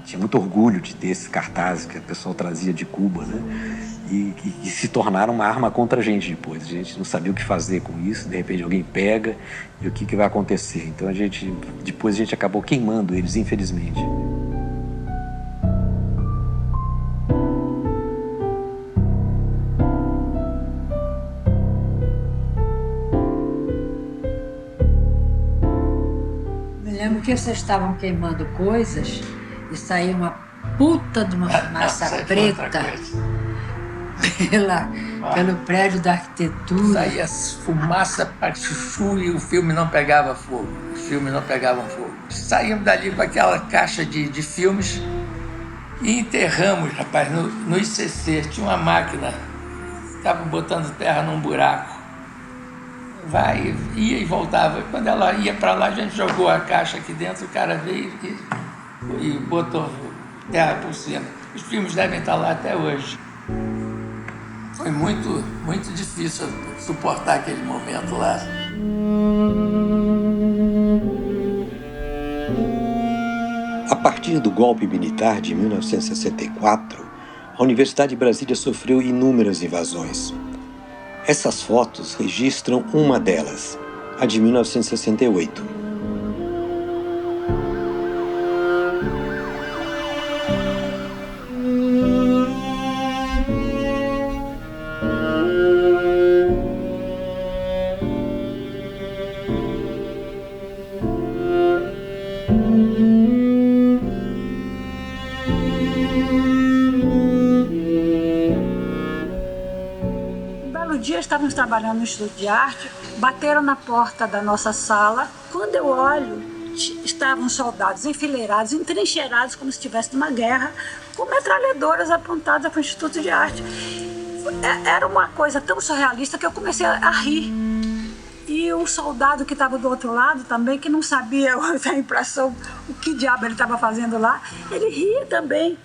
tinha muito orgulho de ter esses cartazes que o pessoal trazia de Cuba, né? E se tornaram uma arma contra a gente depois. A gente não sabia o que fazer com isso, de repente alguém pega e o que vai acontecer. Então depois a gente acabou queimando eles, infelizmente. Me lembro que vocês estavam queimando coisas e saía uma puta de uma fumaça preta pelo prédio da arquitetura. Saía fumaça para chuchu e o filme não pegava fogo. Os filmes não pegavam fogo. Saímos dali com aquela caixa de filmes e enterramos, rapaz, no ICC. Tinha uma máquina, estava botando terra num buraco. Ia e voltava. Quando ela ia para lá, a gente jogou a caixa aqui dentro, o cara veio e botou terra por cima. Os filmes devem estar lá até hoje. Foi muito, muito difícil suportar aquele momento lá. A partir do golpe militar de 1964, a Universidade de Brasília sofreu inúmeras invasões. Essas fotos registram uma delas, a de 1968. Estávamos trabalhando no Instituto de Arte, bateram na porta da nossa sala. Quando eu olho, estavam soldados enfileirados, entrincheirados, como se estivesse numa guerra, com metralhadoras apontadas para o Instituto de Arte. Era uma coisa tão surrealista que eu comecei a rir. E o soldado que estava do outro lado também, que não sabia a impressão, o que diabo ele estava fazendo lá, ele ria também.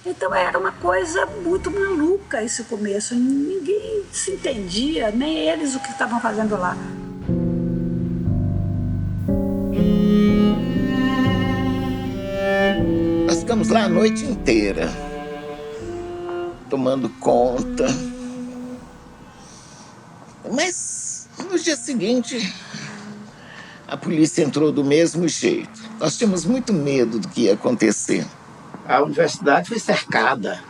Então era uma coisa muito maluca esse começo. Ninguém se entendia, nem eles, o que estavam fazendo lá. Nós ficamos lá a noite inteira, tomando conta. Mas no dia seguinte, a polícia entrou do mesmo jeito. Nós tínhamos muito medo do que ia acontecer. A universidade foi cercada.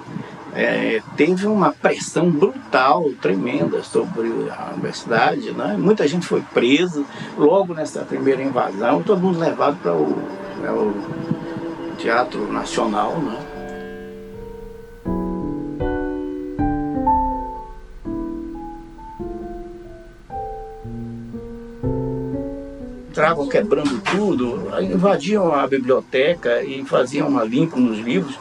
teve uma pressão brutal, tremenda sobre a universidade, né? Muita gente foi presa logo nessa primeira invasão, todo mundo levado para o Teatro Nacional, né? Entravam quebrando tudo, invadiam a biblioteca e faziam uma limpa nos livros,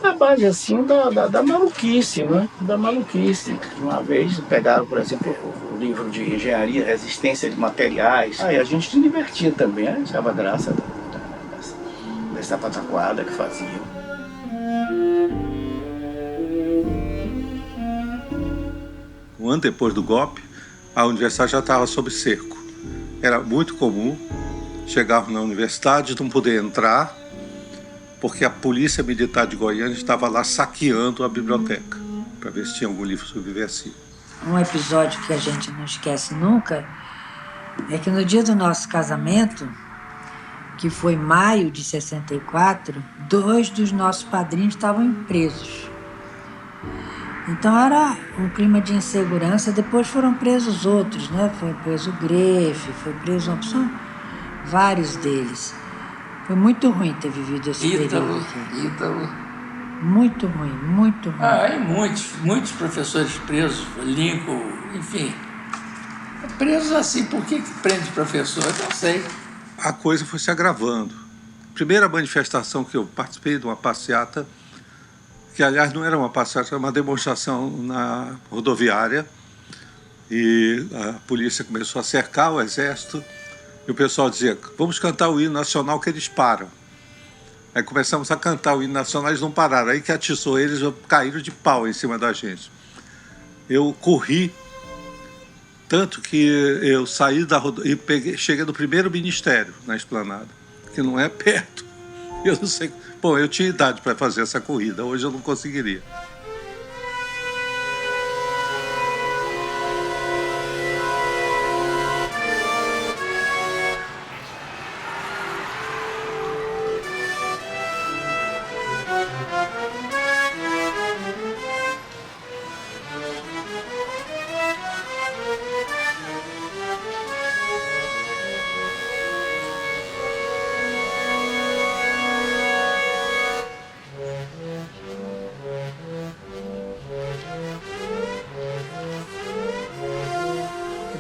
na base assim da maluquice, né? Da maluquice. Uma vez pegaram, por exemplo, o livro de engenharia, resistência de materiais. Aí a gente se divertia também, né? Achava graça dessa pataquada que faziam. Um ano depois do golpe, a universidade já estava sob cerco. Era muito comum chegar na universidade e não poder entrar, porque a Polícia Militar de Goiânia estava lá saqueando a biblioteca, para ver se tinha algum livro subversivo. Um episódio que a gente não esquece nunca é que no dia do nosso casamento, que foi maio de 64, 2 dos nossos padrinhos estavam presos. Então era um clima de insegurança. Depois foram presos outros, né? Foi preso o Grefe, foi preso uma opção, vários deles. Foi muito ruim ter vivido esse período aqui. Ítalo. Muito ruim, muito ruim. E muitos professores presos, Lincoln, enfim. Presos assim, por que prende professor? Eu não sei. A coisa foi se agravando. Primeira manifestação que eu participei de uma passeata, que aliás não era uma passeata, era uma demonstração na rodoviária, e a polícia começou a cercar o exército, e o pessoal dizia, vamos cantar o hino nacional que eles param. Aí começamos a cantar o hino nacional, eles não pararam, aí que atiçou eles, caíram de pau em cima da gente. Eu corri, tanto que eu saí da rodoviária e cheguei no primeiro ministério, na Esplanada, que não é perto, eu não sei... Bom, eu tinha idade para fazer essa corrida, hoje eu não conseguiria.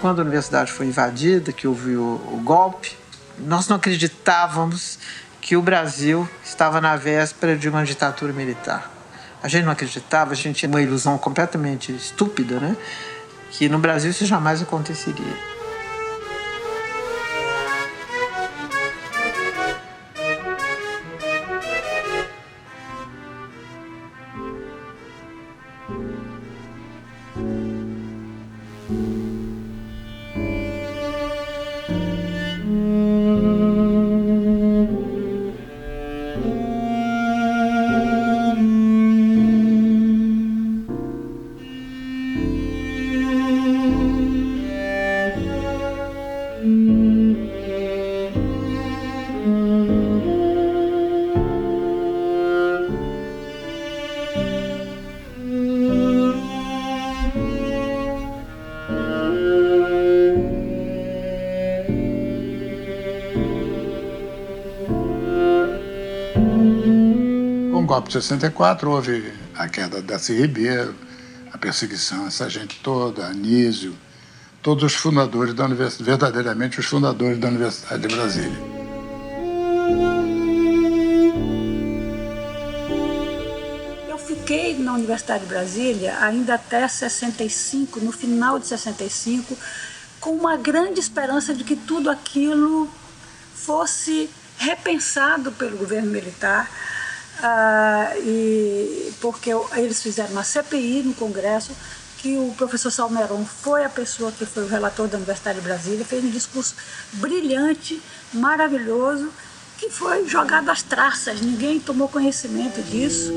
Quando a universidade foi invadida, que houve o golpe, nós não acreditávamos que o Brasil estava na véspera de uma ditadura militar. A gente não acreditava, a gente tinha uma ilusão completamente estúpida, né? Que no Brasil isso jamais aconteceria. Com o golpe de 64 houve a queda de Darcy Ribeiro, a perseguição, essa gente toda, Anísio, todos os fundadores da universidade, verdadeiramente os fundadores da Universidade de Brasília. Eu fiquei na Universidade de Brasília ainda até 65, no final de 65, com uma grande esperança de que tudo aquilo fosse repensado pelo governo militar, porque eles fizeram uma CPI no Congresso, que o professor Salmeron foi a pessoa que foi o relator da Universidade de Brasília, fez um discurso brilhante, maravilhoso, que foi jogado às traças, ninguém tomou conhecimento disso.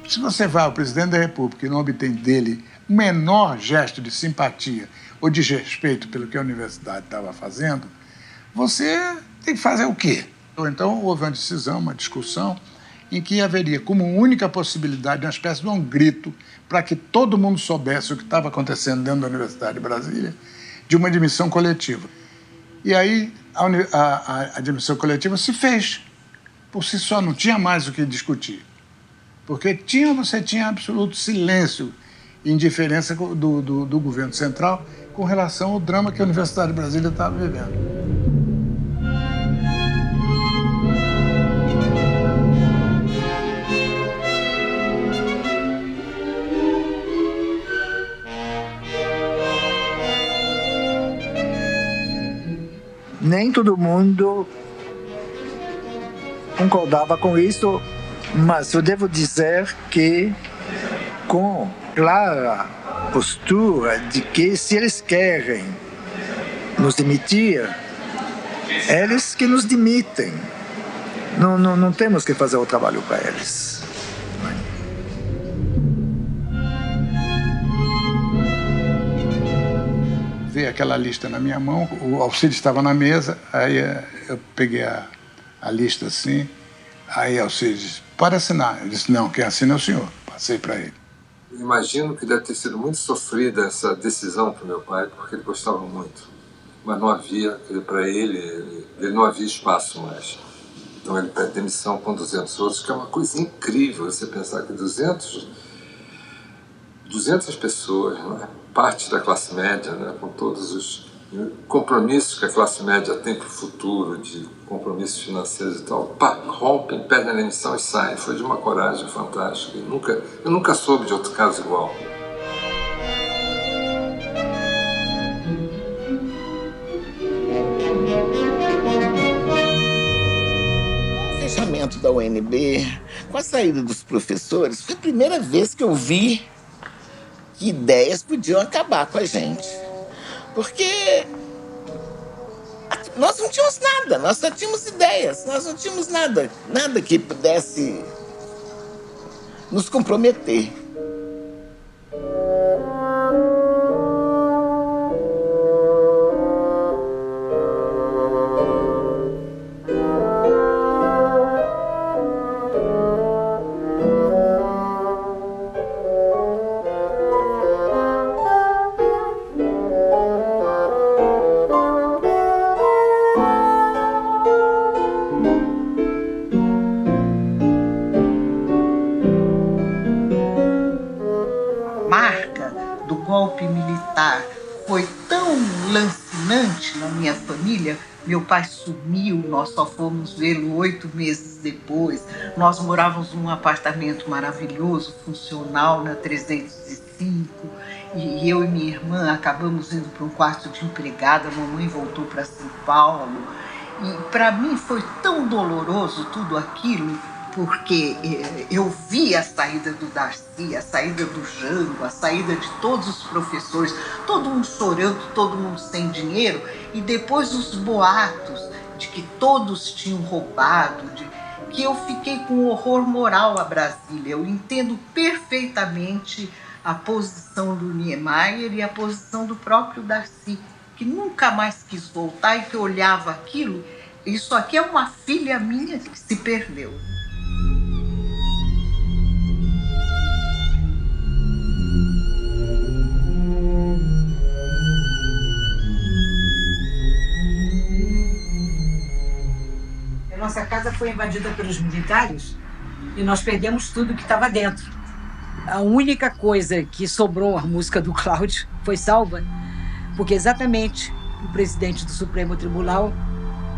Se você vai ao presidente da República e não obtém dele o menor gesto de simpatia ou de respeito pelo que a universidade estava fazendo, você tem que fazer o quê? Ou então houve uma decisão, uma discussão, em que haveria como única possibilidade uma espécie de um grito para que todo mundo soubesse o que estava acontecendo dentro da Universidade de Brasília, de uma admissão coletiva. E aí a admissão coletiva se fez. Por si só, não tinha mais o que discutir. Porque você tinha absoluto silêncio e indiferença do governo central com relação ao drama que a Universidade de Brasília estava vivendo. Nem todo mundo concordava com isso, mas eu devo dizer que com clara postura de que se eles querem nos demitir, eles que nos demitem. Não temos que fazer o trabalho para eles. Veio aquela lista na minha mão, o Alcides estava na mesa, aí eu peguei a lista assim, aí Alcides disse, pode assinar. Eu disse, não, quem assina é o senhor. Passei para ele. Imagino que deve ter sido muito sofrida essa decisão para o meu pai, porque ele gostava muito. Mas não havia, para ele não havia espaço mais. Então ele pede demissão com 200 outros, que é uma coisa incrível você pensar que 200 pessoas, não é? Parte da classe média, né? Com todos os compromissos que a classe média tem para o futuro, de compromissos financeiros e tal, rompem, pedem a demissão e saem. Foi de uma coragem fantástica. Eu nunca soube de outro caso igual. O fechamento da UNB, com a saída dos professores, foi a primeira vez que eu vi que ideias podiam acabar com a gente. Porque nós não tínhamos nada, nós só tínhamos ideias, nós não tínhamos nada que pudesse nos comprometer. Meu pai sumiu, nós só fomos vê-lo 8 meses depois. Nós morávamos num apartamento maravilhoso, funcional, na 305. E eu e minha irmã acabamos indo para um quarto de empregada. A mamãe voltou para São Paulo. E para mim foi tão doloroso tudo aquilo, porque eu vi a saída do Darcy, a saída do Jango, a saída de todos os professores, todo mundo chorando, todo mundo sem dinheiro, e depois os boatos de que todos tinham roubado, que eu fiquei com horror moral a Brasília. Eu entendo perfeitamente a posição do Niemeyer e a posição do próprio Darcy, que nunca mais quis voltar e que olhava aquilo, isso aqui é uma filha minha que se perdeu. Nossa casa foi invadida pelos militares e nós perdemos tudo que estava dentro. A única coisa que sobrou, a música do Cláudio, foi salva, porque exatamente o presidente do Supremo Tribunal,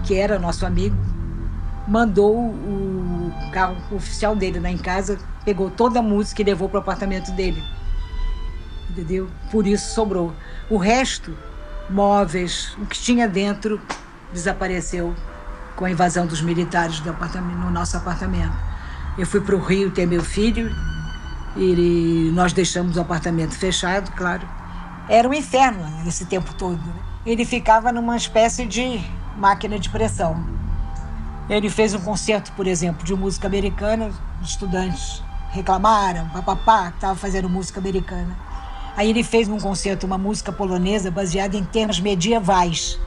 que era nosso amigo, mandou o carro oficial dele lá em casa, pegou toda a música e levou para o apartamento dele. Entendeu? Por isso sobrou. O resto, móveis, o que tinha dentro, desapareceu com a invasão dos militares do apartamento, no nosso apartamento. Eu fui para o Rio ter meu filho e nós deixamos o apartamento fechado, claro. Era um inferno esse tempo todo. Ele ficava numa espécie de máquina de pressão. Ele fez um concerto, por exemplo, de música americana, os estudantes reclamaram, papapá, que estava fazendo música americana. Aí ele fez um concerto, uma música polonesa baseada em temas medievais.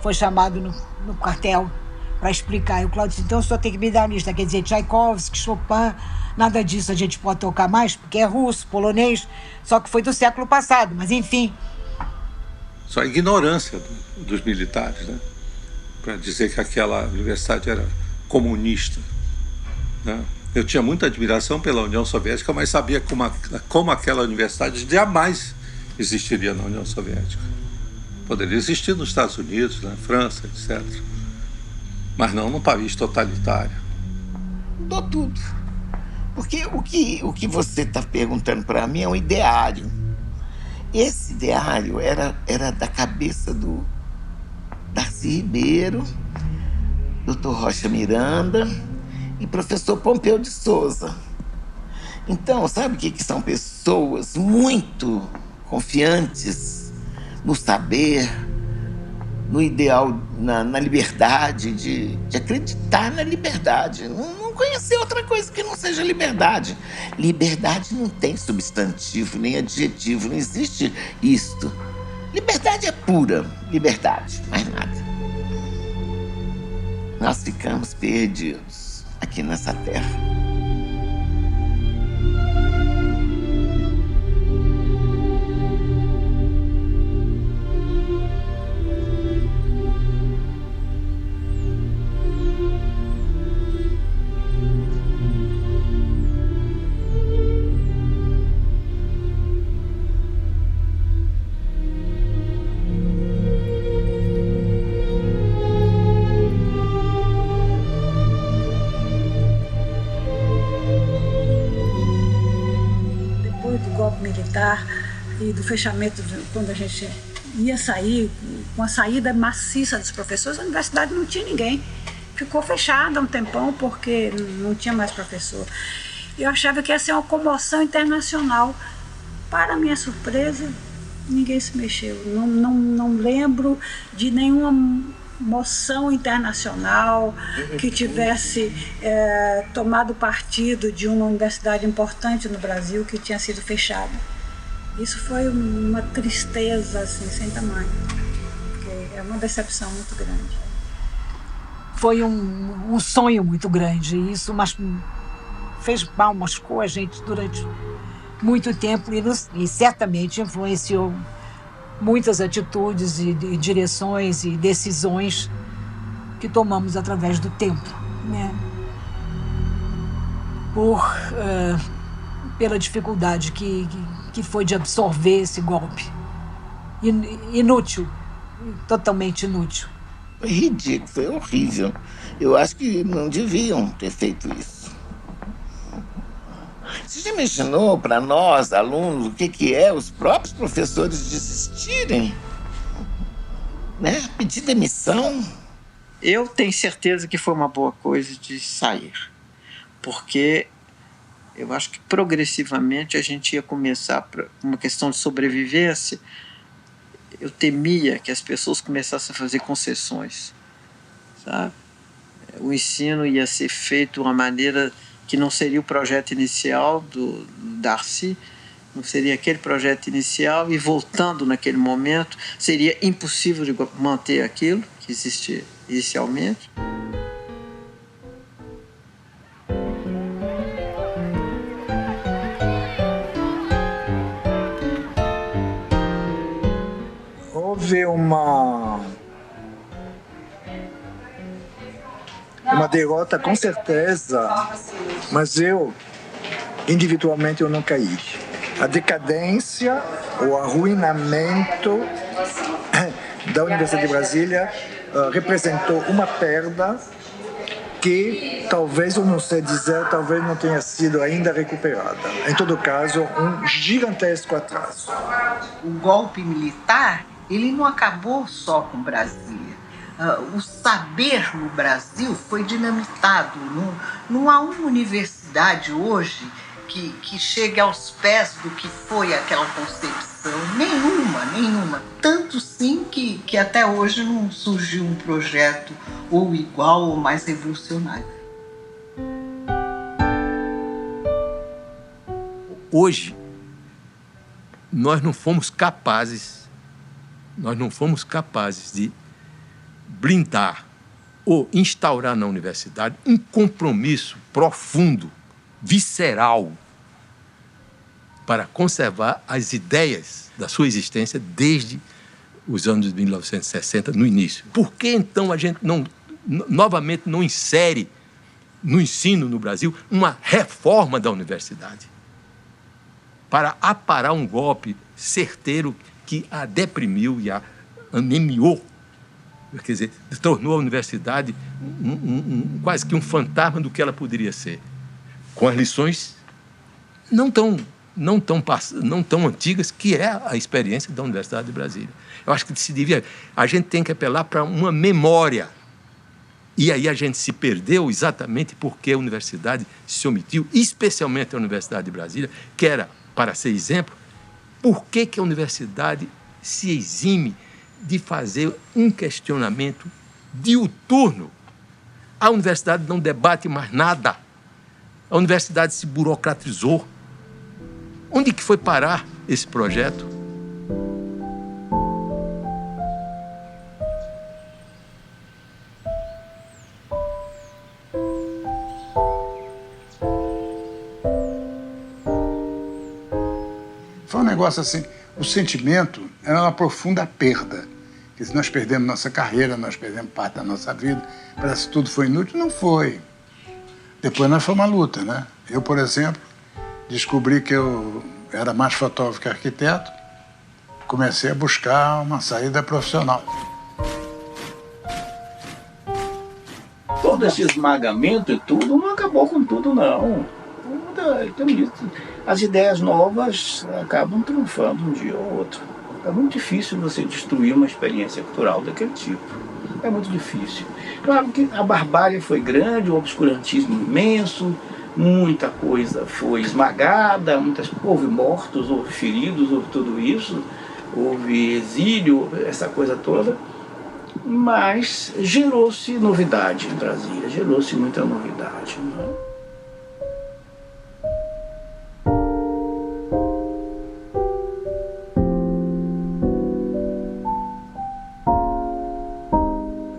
foi chamado no quartel para explicar. E o Cláudio disse, então o senhor tem que me dar a lista. Quer dizer, Tchaikovsky, Chopin, nada disso a gente pode tocar mais, porque é russo, polonês, só que foi do século passado, mas enfim. Só a ignorância dos militares, né? Para dizer que aquela universidade era comunista, né? Eu tinha muita admiração pela União Soviética, mas sabia como aquela universidade jamais existiria na União Soviética. Poderia existir nos Estados Unidos, na França, etc. Mas não num país totalitário. Mudou tudo. Porque o que você está perguntando para mim é um ideário. Esse ideário era da cabeça do Darcy Ribeiro, Dr. Rocha Miranda e professor Pompeu de Souza. Então, sabe o que são pessoas muito confiantes no saber, no ideal, na liberdade, de acreditar na liberdade. Não conhecer outra coisa que não seja liberdade. Liberdade não tem substantivo, nem adjetivo, não existe isto. Liberdade é pura liberdade, mais nada. Nós ficamos perdidos aqui nessa terra. Militar e do fechamento, quando a gente ia sair, com a saída maciça dos professores, a universidade não tinha ninguém. Ficou fechada um tempão porque não tinha mais professor. Eu achava que ia ser uma comoção internacional. Para minha surpresa, ninguém se mexeu. Não lembro de nenhuma moção internacional que tivesse tomado partido de uma universidade importante no Brasil que tinha sido fechada. Isso foi uma tristeza assim, sem tamanho, porque é uma decepção muito grande. Foi um sonho muito grande, e isso fez mal, machucou a gente durante muito tempo e certamente influenciou muitas atitudes e direções e decisões que tomamos através do tempo, né? Pela dificuldade que foi de absorver esse golpe. Inútil, totalmente inútil. Foi ridículo, foi horrível. Eu acho que não deviam ter feito isso. Você já imaginou para nós, alunos, o que é os próprios professores desistirem? Né? Pedir demissão? Eu tenho certeza que foi uma boa coisa de sair, porque eu acho que progressivamente a gente ia começar, por uma questão de sobrevivência, eu temia que as pessoas começassem a fazer concessões, sabe? O ensino ia ser feito de uma maneira que não seria o projeto inicial do Darcy, não seria aquele projeto inicial, e voltando naquele momento, seria impossível de manter aquilo que existia inicialmente. Houve uma derrota, com certeza, mas individualmente, eu não caí. A decadência, o arruinamento da Universidade de Brasília representou uma perda que talvez, eu não sei dizer, talvez não tenha sido ainda recuperada. Em todo caso, um gigantesco atraso. O golpe militar, ele não acabou só com Brasília. O saber no Brasil foi dinamitado. Não há uma universidade hoje que chegue aos pés do que foi aquela concepção. Nenhuma. Tanto sim que até hoje não surgiu um projeto ou igual ou mais revolucionário. Hoje, nós não fomos capazes de blindar ou instaurar na universidade um compromisso profundo, visceral, para conservar as ideias da sua existência desde os anos de 1960, no início. Por que, então, a gente novamente não insere no ensino no Brasil uma reforma da universidade para aparar um golpe certeiro que a deprimiu e a anemiou? Quer dizer, tornou a universidade quase que um fantasma do que ela poderia ser, com as lições não tão antigas, que é a experiência da Universidade de Brasília. Eu acho que a gente tem que apelar para uma memória. E aí a gente se perdeu exatamente porque a universidade se omitiu, especialmente a Universidade de Brasília, que era, para ser exemplo, por que a universidade se exime de fazer um questionamento diuturno? A universidade não debate mais nada. A universidade se burocratizou. Onde que foi parar esse projeto? Foi um negócio assim, o sentimento era uma profunda perda. Que se nós perdemos nossa carreira, nós perdemos parte da nossa vida, parece que tudo foi inútil. Não foi. Depois nós foi uma luta, né? Eu, por exemplo, descobri que eu era mais fotógrafo que arquiteto, comecei a buscar uma saída profissional. Todo esse esmagamento e tudo não acabou com tudo, não. As ideias novas acabam triunfando um dia ou outro. É muito difícil você destruir uma experiência cultural daquele tipo. É muito difícil. Claro que a barbárie foi grande, o obscurantismo imenso, muita coisa foi esmagada, houve mortos, houve feridos, houve tudo isso, houve exílio, essa coisa toda. Mas gerou-se novidade em Brasília, gerou-se muita novidade. Né?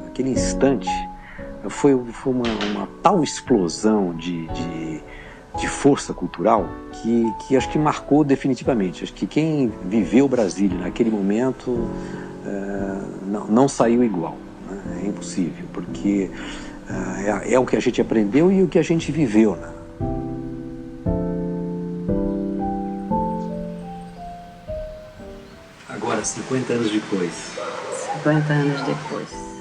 Aquele instante foi uma tal explosão de força cultural que acho que marcou definitivamente. Acho que quem viveu Brasília naquele momento não saiu igual. Né? É impossível, porque é o que a gente aprendeu e o que a gente viveu. Né? Agora, 50 anos depois. 50 anos depois.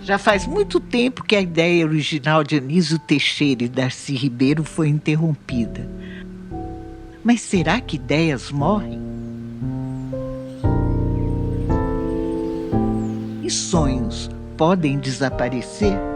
Já faz muito tempo que a ideia original de Anísio Teixeira e Darcy Ribeiro foi interrompida. Mas será que ideias morrem? E sonhos podem desaparecer?